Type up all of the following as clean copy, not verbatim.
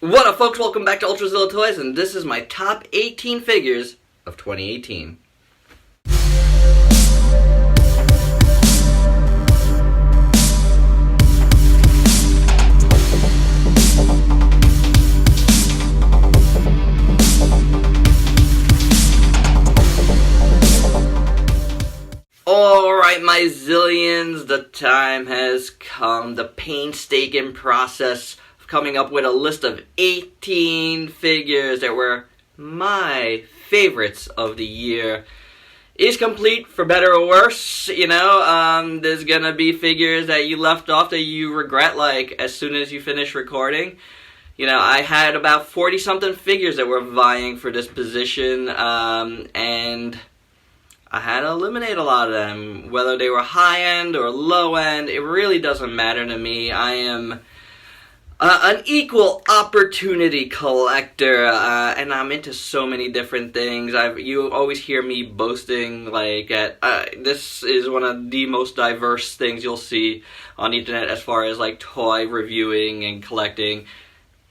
What up, folks? Welcome back to Ultrazilla Toys, and this is my top 18 figures of 2018. Alright, my zillions, the time has come. The painstaking process of coming up with a list of 18 figures that were my favorites of the year is complete, for better or worse. There's gonna be figures that you left off that you regret, like, as soon as you finish recording. I had about 40-something figures that were vying for this position, and I had to eliminate a lot of them. Whether they were high-end or low-end, it really doesn't matter to me. I am an equal opportunity collector, and I'm into so many different things. You always hear me boasting, like, this is one of the most diverse things you'll see on the internet as far as, like, toy reviewing and collecting.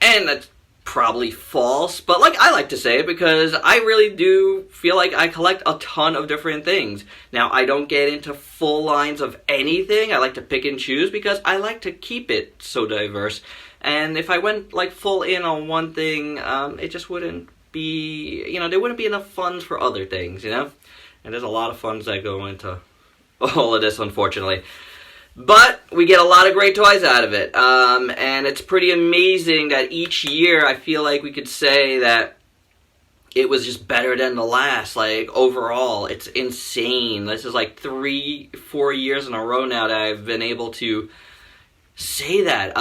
And that's probably false, but, like, I like to say it because I really do feel like I collect a ton of different things. Now, I don't get into full lines of anything. I like to pick and choose because I like to keep it so diverse. And if I went, like, full in on one thing, it just wouldn't be, there wouldn't be enough funds for other things, And there's a lot of funds that go into all of this, unfortunately. But we get a lot of great toys out of it, and it's pretty amazing that each year I feel like we could say that it was just better than the last. Like, overall, it's insane. This is like 3-4 years in a row now that I've been able to say that.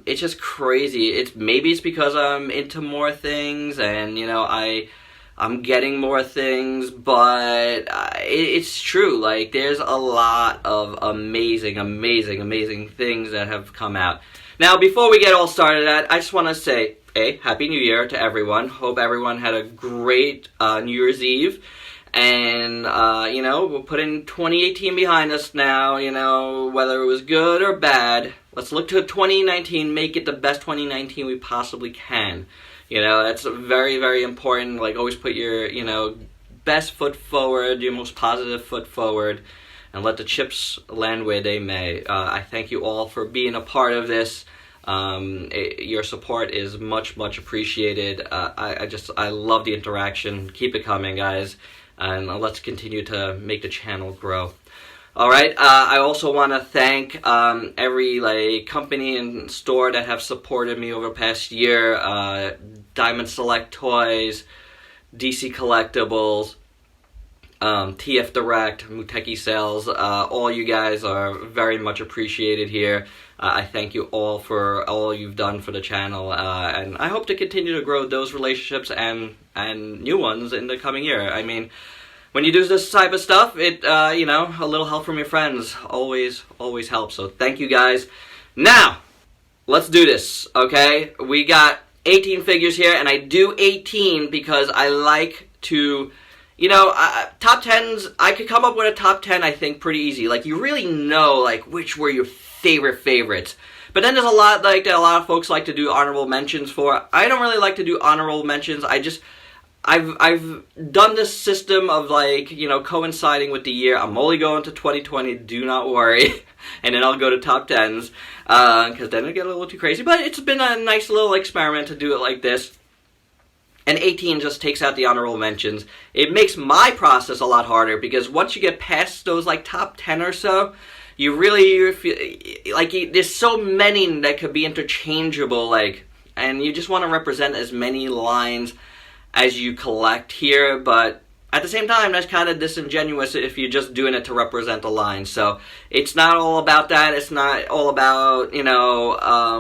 It's just crazy. Maybe it's because I'm into more things, and I'm getting more things, but it's true. Like, there's a lot of amazing things that have come out. Now, before we get all started, I just want to say, Happy New Year to everyone. Hope everyone had a great New Year's Eve. And, we're putting 2018 behind us now, whether it was good or bad. Let's look to 2019, make it the best 2019 we possibly can. That's very, very important. Like, always put your, best foot forward, your most positive foot forward, and let the chips land where they may. I thank you all for being a part of this. Your support is much, much appreciated. I love the interaction. Keep it coming, guys. And let's continue to make the channel grow. Alright, I also want to thank every company and store that have supported me over the past year. Diamond Select Toys, DC Collectibles, TF Direct, Muteki Sales. All you guys are very much appreciated here. I thank you all for all you've done for the channel, and I hope to continue to grow those relationships and new ones in the coming year. I mean, when you do this type of stuff, a little help from your friends always helps. So thank you, guys. Now, let's do this, okay? We got 18 figures here, and I do 18 because I like to, top 10s, I could come up with a top 10, I think, pretty easy. Like, you really know, like, which were your favorites. But then there's a lot, like, that a lot of folks like to do honorable mentions for. I don't really like to do honorable mentions. I've done this system of, like, coinciding with the year. I'm only going to 2020, do not worry. And then I'll go to top 10s, because then it'll get a little too crazy. But it's been a nice little experiment to do it like this. And 18 just takes out the honorable mentions. It makes my process a lot harder, because once you get past those, like, top 10 or so, you feel like there's so many that could be interchangeable, like, and you just want to represent as many lines as you collect here, but at the same time, that's kind of disingenuous if you're just doing it to represent a line. So it's not all about that. It's not all about,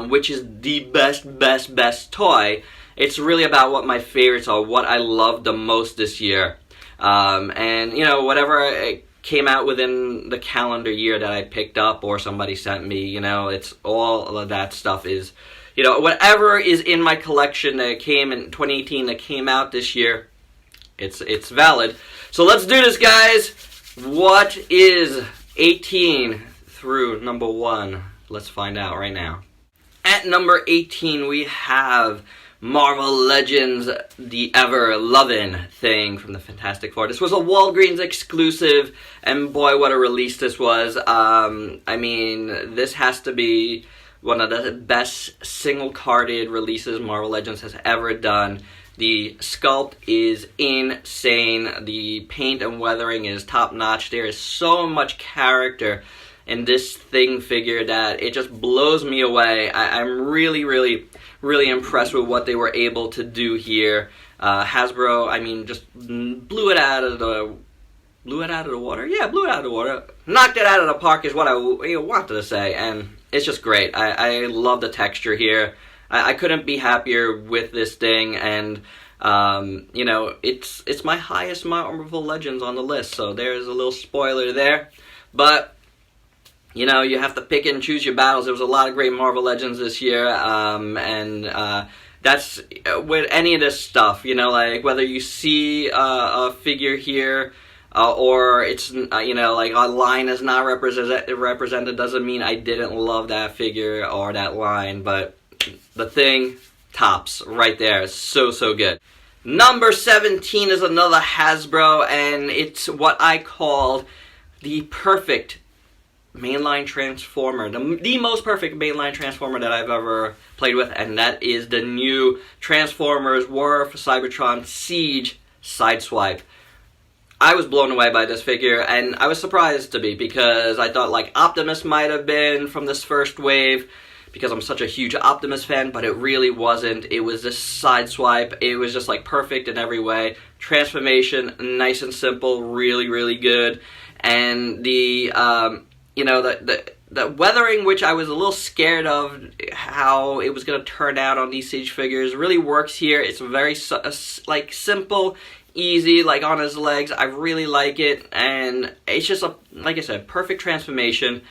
which is the best toy. It's really about what my favorites are, what I love the most this year. And, whatever came out within the calendar year that I picked up or somebody sent me, it's all of that stuff is, whatever is in my collection that came in 2018 that came out this year, it's valid. So let's do this, guys. What is 18 through number 1? Let's find out right now. At number 18, we have Marvel Legends, the ever-loving thing from the Fantastic Four. This was a Walgreens exclusive, and boy, what a release this was. I mean, this has to be one of the best single-carded releases Marvel Legends has ever done. The sculpt is insane. The paint and weathering is top-notch. There is so much character in this Thing figure that it just blows me away. I'm really, really, really impressed with what they were able to do here. Hasbro, I mean, just blew it out of the water? Yeah, blew it out of the water. Knocked it out of the park is what I wanted to say, and it's just great. I love the texture here. I couldn't be happier with this thing, and you know, it's my highest Marvel Legends on the list, so there's a little spoiler there. But you know, you have to pick and choose your battles. There was a lot of great Marvel Legends this year, and that's with any of this stuff, you know, like whether you see a figure here or it's, you know, like a line is not represented doesn't mean I didn't love that figure or that line, but the Thing tops right there. It's so, so good. Number 17 is another Hasbro, and it's what I call the perfect mainline transformer, the most perfect mainline transformer that I've ever played with, and that is the new Transformers War for Cybertron Siege Sideswipe. I was blown away by this figure, and I was surprised to be, because I thought like Optimus might have been from this first wave, because I'm such a huge Optimus fan, but it really wasn't. It was this Sideswipe. It was just like perfect in every way. Transformation, nice and simple, really, really good. And the you know, the weathering, which I was a little scared of how it was going to turn out on these Siege figures, really works here. It's very like simple, easy, like on his legs. I really like it, and it's just a, like I said, perfect transformation.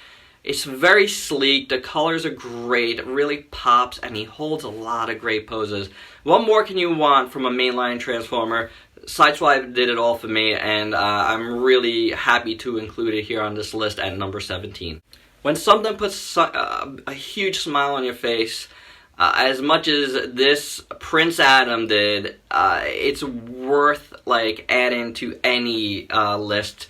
It's very sleek, the colors are great, it really pops, and he holds a lot of great poses. What more can you want from a mainline Transformer? Sideswipe did it all for me, and I'm really happy to include it here on this list at number 17. When something puts a huge smile on your face, as much as this Prince Adam did, it's worth like adding to any list.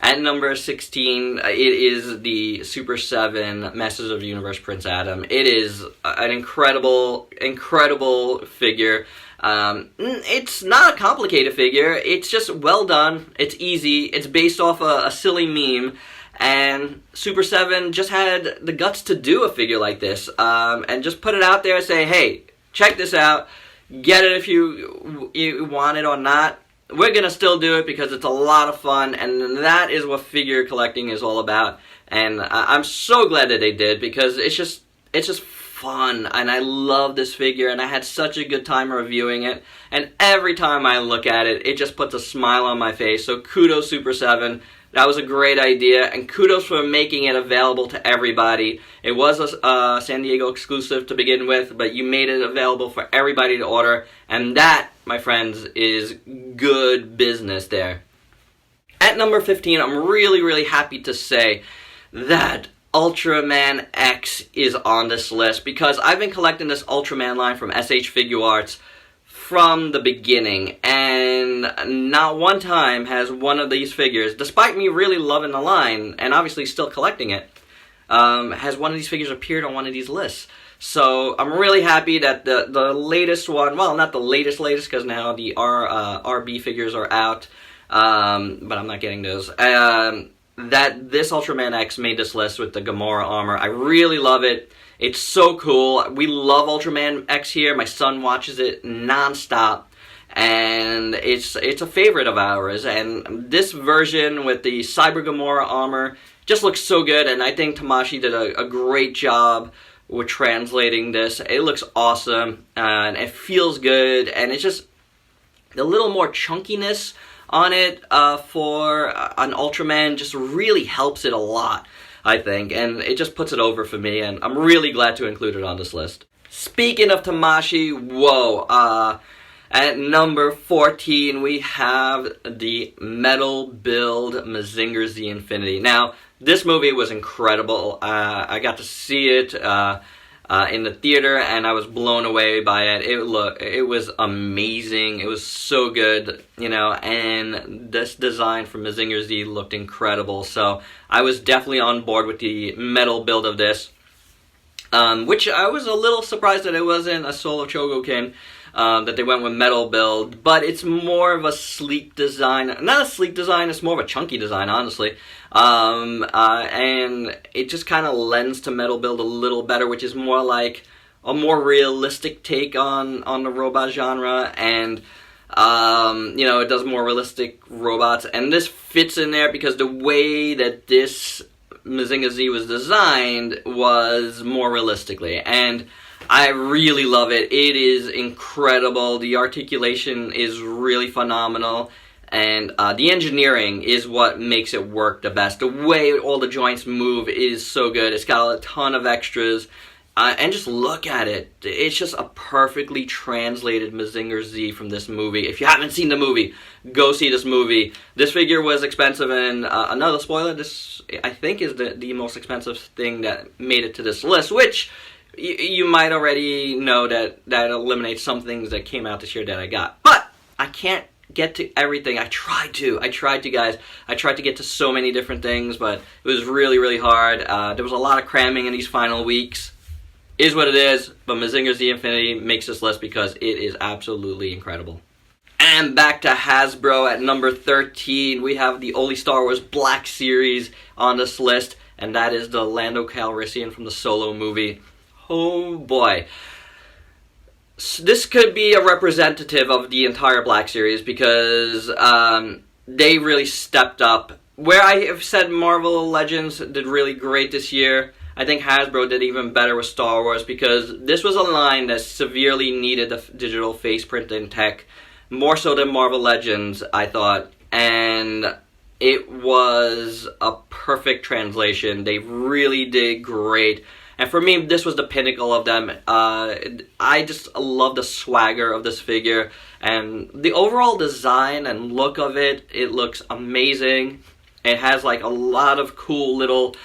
At number 16, it is the Super 7 Masters of the Universe Prince Adam. It is an incredible, incredible figure. It's not a complicated figure. It's just well done. It's easy. It's based off a silly meme. And Super 7 just had the guts to do a figure like this. And just put it out there and say, hey, check this out. Get it if you want it or not. We're going to still do it because it's a lot of fun, and that is what figure collecting is all about. And I'm so glad that they did, because it's just fun, and I love this figure, and I had such a good time reviewing it, and every time I look at it, it just puts a smile on my face. So kudos, Super 7. That was a great idea, and kudos for making it available to everybody. It was a San Diego exclusive to begin with, but you made it available for everybody to order, and that, my friends, is good business there. At number 15, I'm really, really happy to say that Ultraman X is on this list, because I've been collecting this Ultraman line from SH Figuarts from the beginning, and not one time has one of these figures, despite me really loving the line, and obviously still collecting it, has one of these figures appeared on one of these lists. So I'm really happy that the latest one, well, not the latest, because now the RB figures are out, but I'm not getting those, that this Ultraman X made this list with the Gamora armor. I really love it. It's so cool. We love Ultraman X here. My son watches it non-stop, and it's a favorite of ours. And this version with the Cyber Gamora armor just looks so good, and I think Tamashii did a great job with translating this. It looks awesome, and it feels good, and it's just a little more chunkiness on it for an Ultraman just really helps it a lot, I think, and it just puts it over for me, and I'm really glad to include it on this list. Speaking of Tamashii, whoa, at number 14 we have the Metal Build Mazinger Z Infinity. Now, this movie was incredible. I got to see it in the theater, and I was blown away by it. It was amazing. It was so good, you know, and this design from Mazinger Z looked incredible. So I was definitely on board with the metal build of this, which I was a little surprised that it wasn't a solo Chogokin. That they went with metal build, but it's more of a sleek design. Not a sleek design, it's more of a chunky design, honestly. And it just kind of lends to metal build a little better, which is more like a more realistic take on the robot genre, and you know, it does more realistic robots, and this fits in there because the way that this Mazinger Z was designed was more realistically, and I really love it. It is incredible. The articulation is really phenomenal, and the engineering is what makes it work the best. The way all the joints move is so good. It's got a ton of extras, and just look at it. It's just a perfectly translated Mazinger Z from this movie. If you haven't seen the movie, go see this movie. This figure was expensive, and another spoiler, this I think is the most expensive thing that made it to this list, which you might already know that eliminates some things that came out this year that I got. But I can't get to everything. I tried to, guys. I tried to get to so many different things, but it was really, really hard. There was a lot of cramming in these final weeks. Is what it is, but Mazinger Z Infinity makes this list because it is absolutely incredible. And back to Hasbro at number 13. We have the only Star Wars Black Series on this list, and that is the Lando Calrissian from the Solo movie. Oh boy. This could be a representative of the entire Black Series because they really stepped up. Where I have said Marvel Legends did really great this year, I think Hasbro did even better with Star Wars because this was a line that severely needed the digital face printing tech, more so than Marvel Legends, I thought. And it was a perfect translation. They really did great. And for me, this was the pinnacle of them. I just love the swagger of this figure. And the overall design and look of it, it looks amazing. It has like a lot of cool little,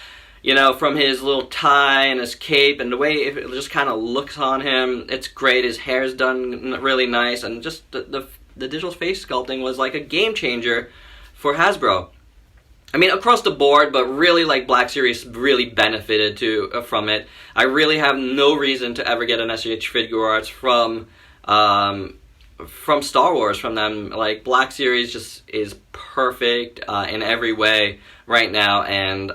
you know, from his little tie and his cape and the way it just kind of looks on him. It's great. His hair's done really nice. And just the digital face sculpting was like a game changer for Hasbro. I mean, across the board, but really, like, Black Series really benefited from it. I really have no reason to ever get an SH Figure Arts from Star Wars from them. Like, Black Series just is perfect in every way right now, and,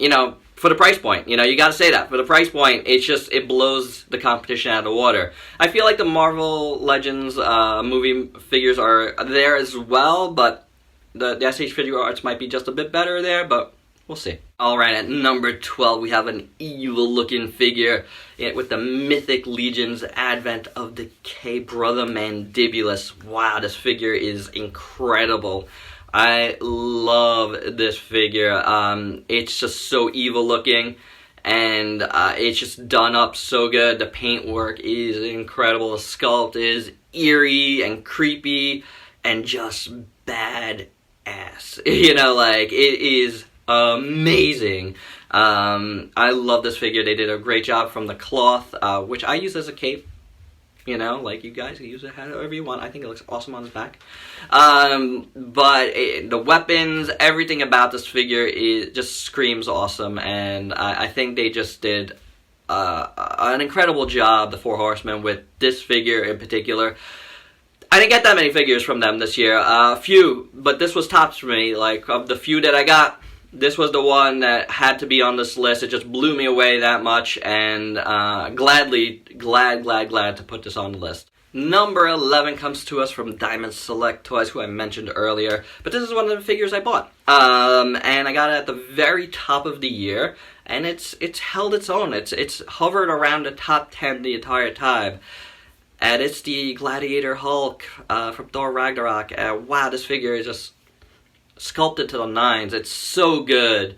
you know, for the price point, you know, you gotta say that. For the price point, it blows the competition out of the water. I feel like the Marvel Legends movie figures are there as well, but the SH Figure Arts might be just a bit better there, but we'll see. Alright, at number 12, we have an evil-looking figure with the Mythic Legion's Advent of Decay Brother Mandibulus. Wow, this figure is incredible. I love this figure. It's just so evil-looking, and it's just done up so good. The paintwork is incredible. The sculpt is eerie and creepy and just bad ass. You know, like, it is amazing. I love this figure. They did a great job from the cloth, which I use as a cape. You know, like, you guys can use it however you want. I think it looks awesome on his back. But the weapons, everything about this figure just screams awesome, and I think they just did an incredible job, the Four Horsemen, with this figure in particular. I didn't get that many figures from them this year. A few, but this was tops for me. Like, of the few that I got, this was the one that had to be on this list. It just blew me away that much, and glad to put this on the list. Number 11 comes to us from Diamond Select Toys, who I mentioned earlier, but this is one of the figures I bought. And I got it at the very top of the year, and it's held its own. It's hovered around the top 10 the entire time. And it's the Gladiator Hulk from Thor Ragnarok. Wow, this figure is just sculpted to the nines. It's so good.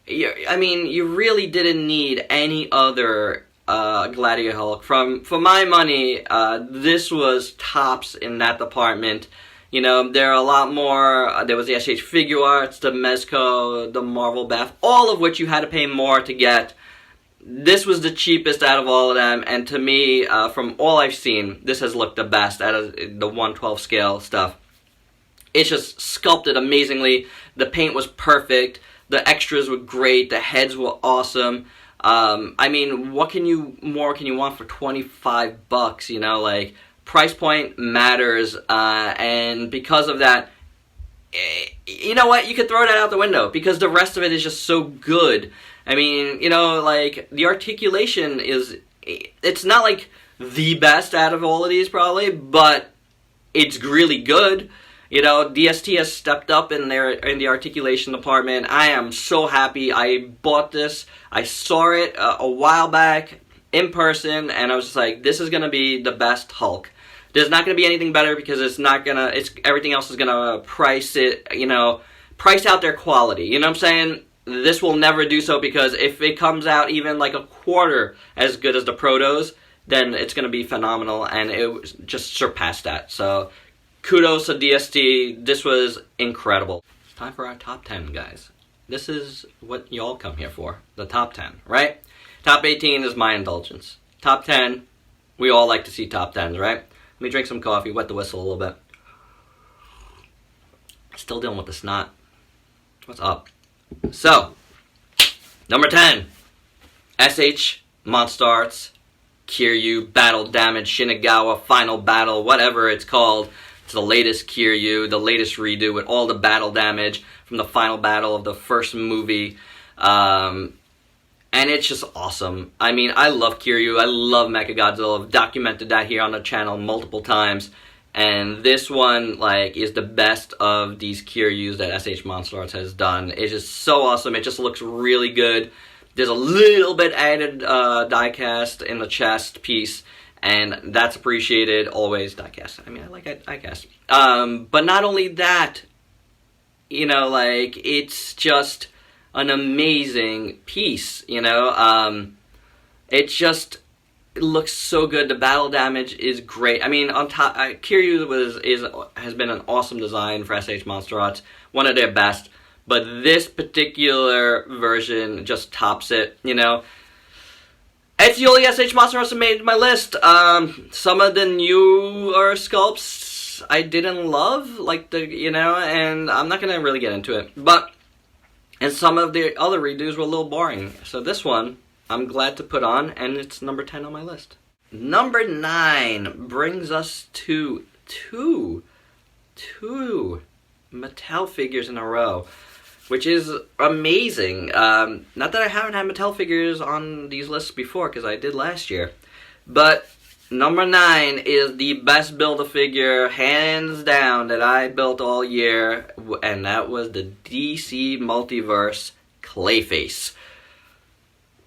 I mean, you really didn't need any other Gladiator Hulk. For my money, this was tops in that department. You know, there are a lot more. There was the SH Figure Arts, the Mezco, the Marvel Bath, all of which you had to pay more to get. this was the cheapest out of all of them, and to me, from all I've seen, this has looked the best out of the 1/12 scale stuff. It's just sculpted amazingly. The paint was perfect. The extras were great. The heads were awesome. I mean, what more can you want for $25? You know, like, price point matters, and because of that, you know what? You could throw that out the window because the rest of it is just so good. I mean, you know, like, the articulation it's not like the best out of all of these probably, but it's really good. You know, DST has stepped up in the articulation department. I am so happy. I bought this. I saw it a while back in person, and I was just like, this is going to be the best Hulk. There's not going to be anything better because everything else is going to price out their quality. You know what I'm saying? This will never do so because if it comes out even like a quarter as good as the Protos, then it's going to be phenomenal, and it just surpassed that. So kudos to DST. This was incredible. It's time for our top 10, guys. This is what y'all come here for. The top 10, right? Top 18 is my indulgence. Top 10, we all like to see top 10s, right? Let me drink some coffee, wet the whistle a little bit. Still dealing with the snot. What's up? So, number 10, SH Monstarts, Kiryu, Battle Damage, Shinagawa, Final Battle, whatever it's called. It's the latest Kiryu, the latest redo with all the battle damage from the final battle of the first movie. And it's just awesome. I mean, I love Kiryu. I love Mechagodzilla. I've documented that here on the channel multiple times. And this one, like, is the best of these Kiryus that SH Monstarts has done. It's just so awesome. It just looks really good. There's a little bit added die-cast in the chest piece, and that's appreciated. Always die-cast. I mean, I like die-cast. But not only that, you know, like, it's just an amazing piece, you know? It looks so good. The battle damage is great. I mean, on top, Kiryu has been an awesome design for SH Monstarts, one of their best. But this particular version just tops it, you know. It's the only SH Monstarts that made my list. Some of the newer sculpts I didn't love, like and I'm not gonna really get into it. And some of the other redos were a little boring. So this one, I'm glad to put on, and it's number 10 on my list. Number 9 brings us to two Mattel figures in a row, which is amazing. Not that I haven't had Mattel figures on these lists before, because I did last year. But number 9 is the best Build-A-Figure, hands down, that I built all year, and that was the DC Multiverse Clayface.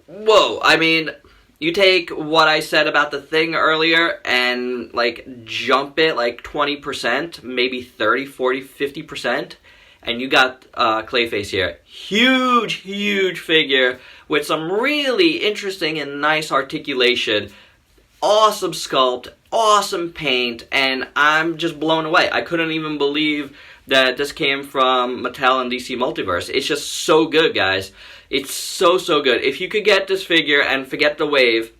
Whoa, I mean, you take what I said about the Thing earlier and, like, jump it like 20%, maybe 30, 40, 50%, and you got Clayface here. Huge, huge figure with some really interesting and nice articulation. Awesome sculpt, awesome paint, and I'm just blown away. I couldn't even believe that this came from Mattel and DC Multiverse. It's just so good, guys. It's so, so good. If you could get this figure and forget the wave,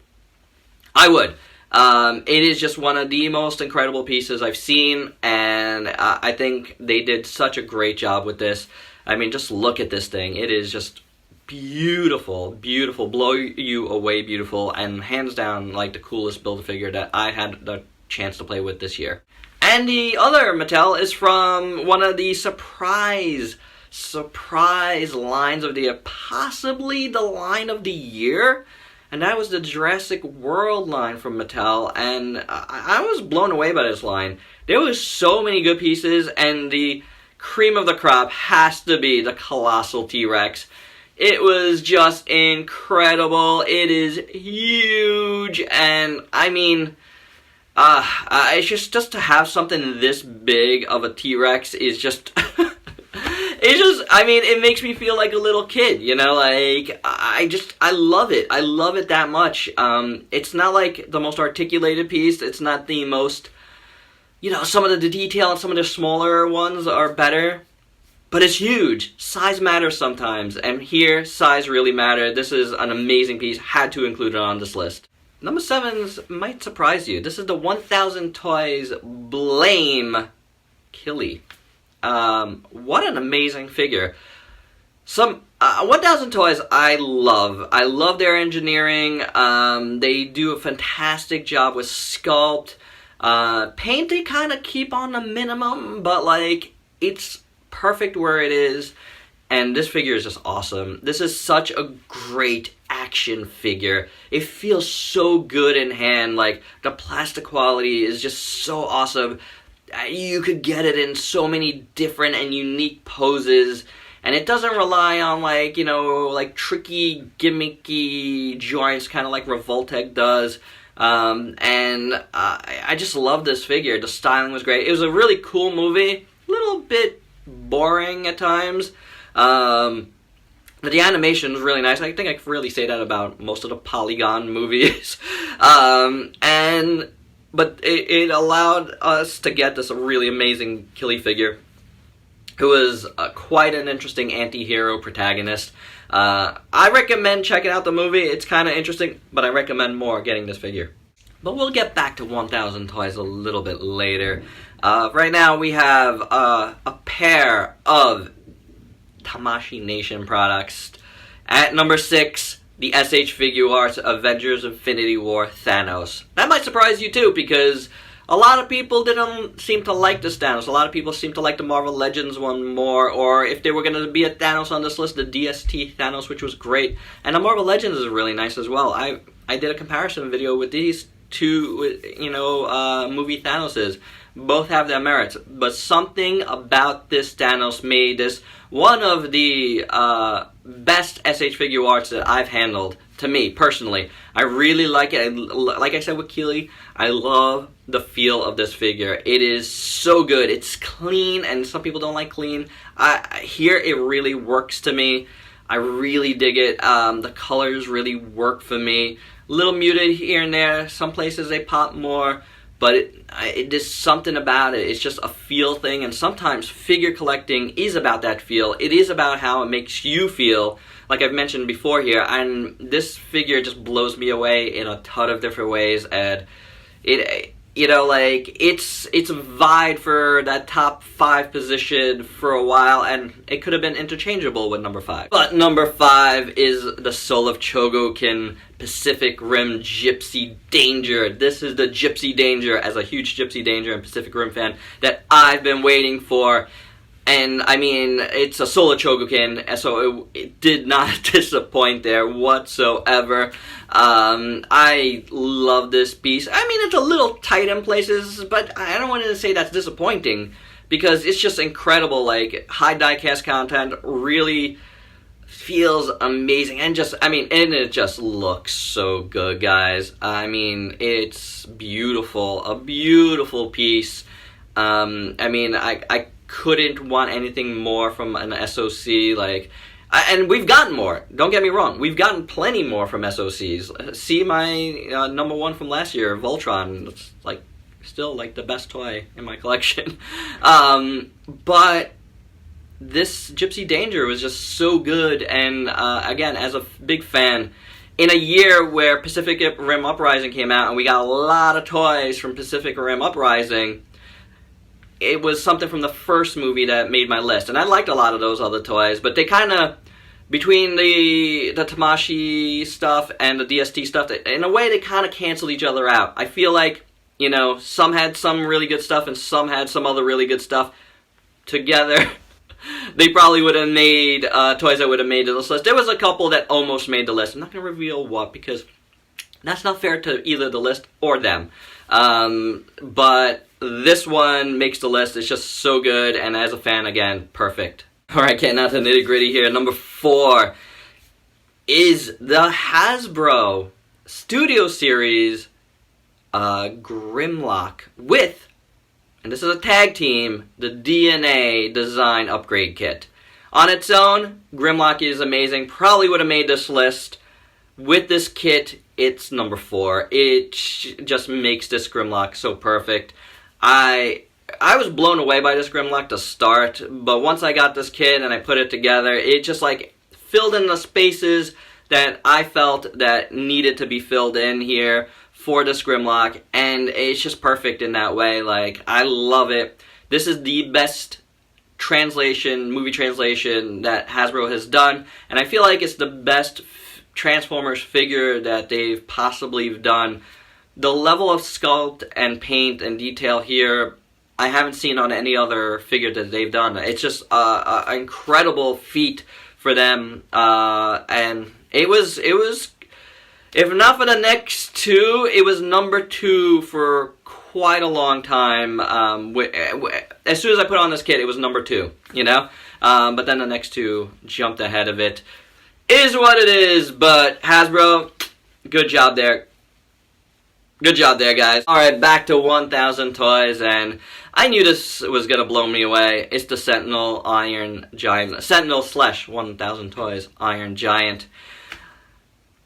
I would. It is just one of the most incredible pieces I've seen, and I think they did such a great job with this. I mean, just look at this thing. It is just beautiful, beautiful, blow you away beautiful, and hands down, like, the coolest Build-A-Figure that I had the chance to play with this year. And the other Mattel is from one of the surprise lines of the year, possibly the line of the year, and that was the Jurassic World line from Mattel, and I was blown away by this line. There was so many good pieces, and the cream of the crop has to be the Colossal T-Rex. It was just incredible. It is huge, and I mean, it's just to have something this big of a T-Rex is just, I mean, it makes me feel like a little kid, you know, like, I love it. I love it that much. It's not like the most articulated piece. It's not the most, you know, some of the detail and some of the smaller ones are better. but it's huge. Size matters sometimes, and here, size really mattered. This is an amazing piece. Had to include it on this list. Number 7 might surprise you. This is the 1000 Toys Blame Killy. What an amazing figure. 1000 Toys I love. I love their engineering. They do a fantastic job with sculpt. Paint they kind of keep on the minimum, but like it's perfect where it is. And this figure is just awesome. This is such a great action figure. It feels so good in hand. Like, the plastic quality is just so awesome. You could get it in so many different and unique poses. And it doesn't rely on, like, you know, like tricky, gimmicky joints, kind of like Revoltech does. I just love this figure. The styling was great. It was a really cool movie. A little bit boring at times. But the animation was really nice. I think I can really say that about most of the Polygon movies. But it allowed us to get this really amazing Killy figure, who is quite an interesting anti-hero protagonist. I recommend checking out the movie. It's kind of interesting, but I recommend more getting this figure. But we'll get back to 1000 Toys a little bit later. Right now we have a pair of Tamashii Nation products. At number 6, the SH Figuarts Avengers Infinity War Thanos. That might surprise you too, because a lot of people didn't seem to like this Thanos. A lot of people seem to like the Marvel Legends one more, or if there were going to be a Thanos on this list, the DST Thanos, which was great. And the Marvel Legends is really nice as well. I did a comparison video with these two, movie Thanoses. Both have their merits, but something about this Thanos made this one of the best SH Figuarts that I've handled, to me, personally. I really like it. Like I said with Keeley, I love the feel of this figure. It is so good. It's clean, and some people don't like clean. Here, it really works to me. I really dig it. The colors really work for me. A little muted here and there. Some places they pop more. But there's something about it. It's just a feel thing, and sometimes figure collecting is about that feel. It is about how it makes you feel, like I've mentioned before here, and this figure just blows me away in a ton of different ways, and it's vied for that top 5 position for a while, and it could have been interchangeable with number 5. But number 5 is the Soul of Chogokin Pacific Rim Gypsy Danger. This is the Gypsy Danger, as a huge Gypsy Danger and Pacific Rim fan, that I've been waiting for. And, I mean, it's a Soul of Chogokin, so it did not disappoint there whatsoever. I love this piece. I mean, it's a little tight in places, but I don't want to say that's disappointing, because it's just incredible. Like, high die-cast content really feels amazing, and it just looks so good, guys. I mean, it's beautiful. A beautiful piece. I couldn't want anything more from an SOC, and we've gotten more. Don't get me wrong. We've gotten plenty more from SOCs. See my number 1 from last year, Voltron. It's still the best toy in my collection. But this Gypsy Danger was just so good, and again, as a big fan, in a year where Pacific Rim Uprising came out, and we got a lot of toys from Pacific Rim Uprising, it was something from the first movie that made my list. And I liked a lot of those other toys, but they kind of, between the Tamashii stuff and the DST stuff, in a way they kind of canceled each other out. I feel like, some had some really good stuff and some had some other really good stuff. Together, they probably would have made toys that would have made this list. There was a couple that almost made the list. I'm not going to reveal what, because that's not fair to either the list or them. But this one makes the list. It's just so good, and as a fan, again, perfect. Alright, getting out to the nitty-gritty here. Number 4 is the Hasbro Studio Series Grimlock with, and this is a tag team, the DNA Design Upgrade Kit. On its own, Grimlock is amazing. Probably would have made this list. With this kit, it's number 4. It just makes this Grimlock so perfect. I I was blown away by this Grimlock to start, but once I got this kit and I put it together, it just like filled in the spaces that I felt that needed to be filled in here for this Grimlock, and it's just perfect in that way. Like, I love it. This is the best movie translation that Hasbro has done, and I feel like it's the best Transformers figure that they've possibly done. The level of sculpt and paint and detail here, I haven't seen on any other figure that they've done. It's just an incredible feat for them, and it was, if not for the next two, it was number 2 for quite a long time. As soon as I put on this kit, it was number 2, you know? But then the next two jumped ahead of it. Is what it is, but Hasbro, good job there. Good job there, guys. Alright, back to 1000 Toys, and I knew this was gonna blow me away. It's the Sentinel Iron Giant. Sentinel / 1000 Toys Iron Giant.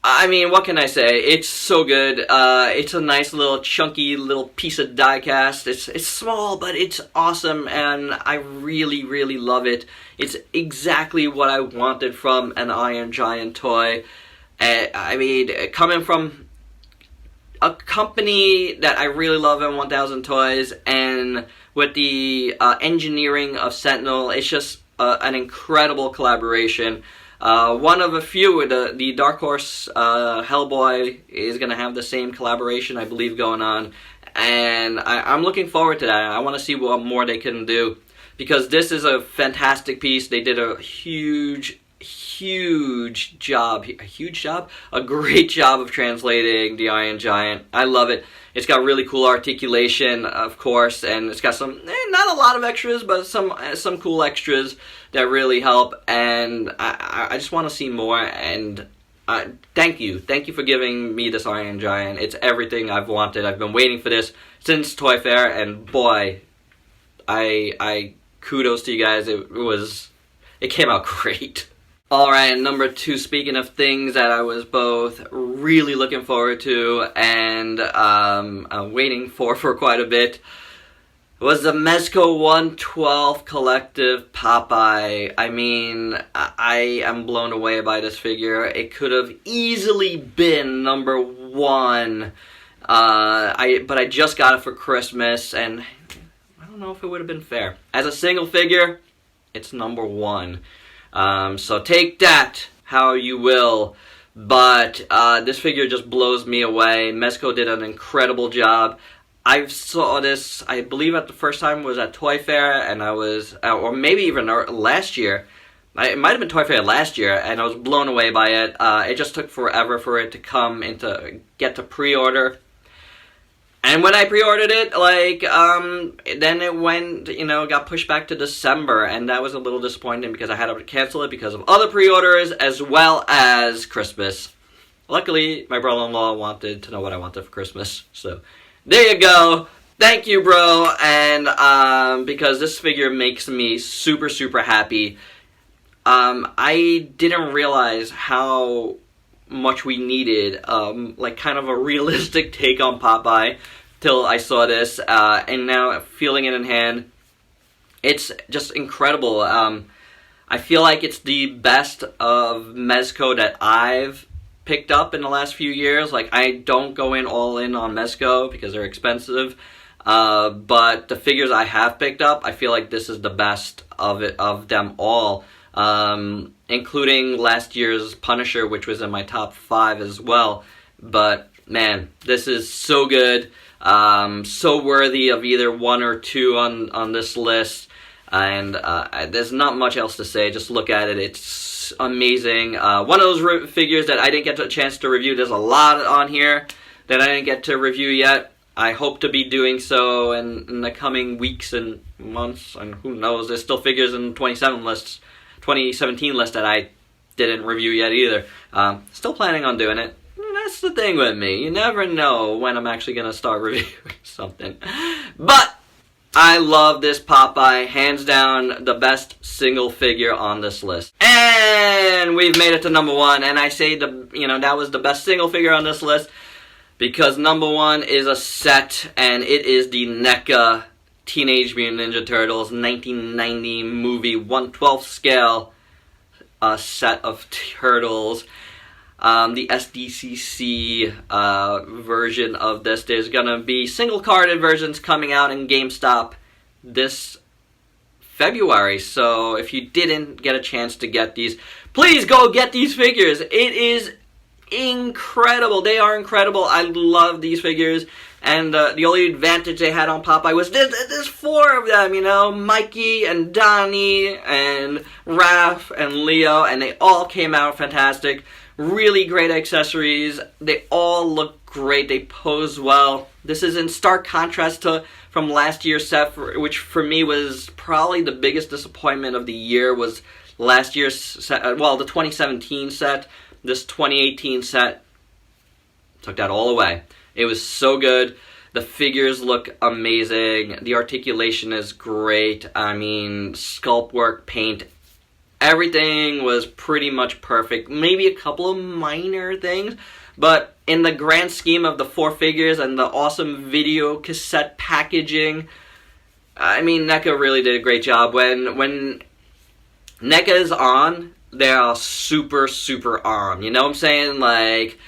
I mean, what can I say? It's so good. It's a nice little chunky little piece of die-cast. It's small, but it's awesome, and I really, really love it. It's exactly what I wanted from an Iron Giant toy. I mean, coming from a company that I really love in 1000 Toys, and with the engineering of Sentinel, it's just an incredible collaboration. One of a few, the Dark Horse Hellboy is going to have the same collaboration, I believe, going on. And I'm looking forward to that. I want to see what more they can do, because this is a fantastic piece. They did a a great job of translating the Iron Giant. I love it. It's got really cool articulation, of course, and it's got some, not a lot of extras, but some cool extras that really help, and I just want to see more, and thank you for giving me this Iron Giant. It's everything I've wanted. I've been waiting for this since Toy Fair, and boy, I kudos to you guys. It came out great. Alright, number 2, speaking of things that I was both really looking forward to and waiting for quite a bit, was the Mezco 112 Collective Popeye. I mean, I am blown away by this figure. It could have easily been number 1, but I just got it for Christmas, and I don't know if it would have been fair. As a single figure, it's number 1. So take that how you will, but this figure just blows me away. Mezco did an incredible job. I saw this, I believe at the first time was at Toy Fair, and I was, or maybe even last year. It might have been Toy Fair last year, and I was blown away by it. It just took forever for it to come and to get to pre-order. And when I pre-ordered it, like, then it went, got pushed back to December, and that was a little disappointing because I had to cancel it because of other pre-orders as well as Christmas. Luckily, my brother-in-law wanted to know what I wanted for Christmas, so there you go. Thank you, bro, and because this figure makes me super, super happy. I didn't realize how much we needed, like kind of a realistic take on Popeye till I saw this, and now feeling it in hand, it's just incredible. I feel like it's the best of Mezco that I've picked up in the last few years. Like, I don't go in all in on Mezco because they're expensive, but the figures I have picked up, I feel like this is the best of them all. Including last year's Punisher, which was in my top 5 as well. But man, this is so good, so worthy of either 1 or 2 on this list, and there's not much else to say. Just look at it, it's amazing. One of those figures that I didn't get a chance to review. There's a lot on here that I didn't get to review yet. I hope to be doing so in the coming weeks and months, and who knows, there's still figures in 2017 list that I didn't review yet either. Still planning on doing it. That's the thing with me. You never know when I'm actually going to start reviewing something. But I love this Popeye. Hands down, the best single figure on this list. And we've made it to number 1. And I say that was the best single figure on this list because number 1 is a set, and it is the NECA Teenage Mutant Ninja Turtles 1990 movie 1/12 scale set of turtles. The SDCC version of this. There's gonna be single-carded versions coming out in GameStop this February. So if you didn't get a chance to get these, please go get these figures. It is incredible. They are incredible. I love these figures. And the only advantage they had on Popeye was there's 4 of them, you know, Mikey and Donnie and Raph and Leo, and they all came out fantastic. Really great accessories. They all look great. They pose well. This is in stark contrast to from last year's set, which for me was probably the biggest disappointment of the year. Was last year's set, well, the 2017 set. This 2018 set took that all away. It was so good. The figures look amazing. The articulation is great. I mean, sculpt work, paint, everything was pretty much perfect. Maybe a couple of minor things, but in the grand scheme of the 4 figures and the awesome video cassette packaging, I mean, NECA really did a great job. When NECA is on, they are super, super on. You know what I'm saying? Like,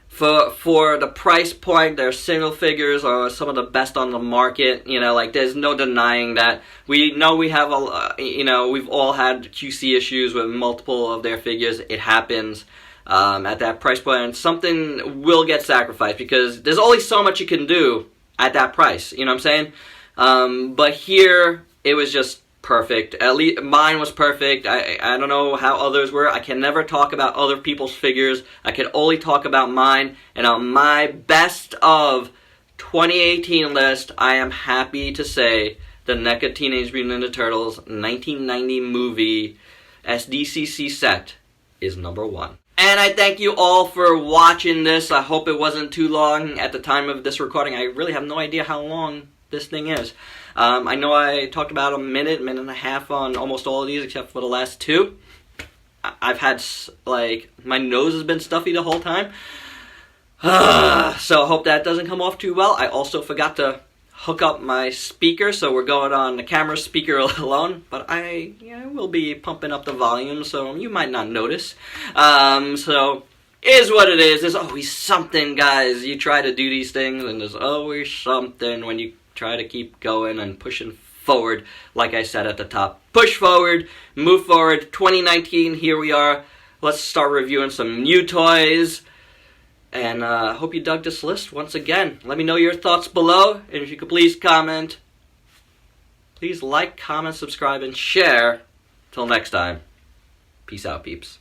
for the price point, their single figures are some of the best on the market. You know, like, there's no denying that. We know we have we've all had QC issues with multiple of their figures. It happens at that price point. Something will get sacrificed because there's only so much you can do at that price. You know what I'm saying? But here, it was just perfect. At least mine was perfect. I don't know how others were. I can never talk about other people's figures. I can only talk about mine. And on my best of 2018 list, I am happy to say the NECA Teenage Mutant Ninja Turtles 1990 movie SDCC set is number 1. And I thank you all for watching this. I hope it wasn't too long at the time of this recording. I really have no idea how long this thing is. I know I talked about a minute and a half on almost all of these except for the last 2. I've had, like, my nose has been stuffy the whole time. So I hope that doesn't come off too well. I also forgot to hook up my speaker, so we're going on the camera speaker alone. But I will be pumping up the volume, so you might not notice. So is what it is. There's always something, guys. You try to do these things, and there's always something when you try to keep going and pushing forward. Like I said at the top, push forward, move forward. 2019, here we are. Let's start reviewing some new toys. And I hope you dug this list once again. Let me know your thoughts below. And if you could please comment. Please like, comment, subscribe, and share. Till next time. Peace out, peeps.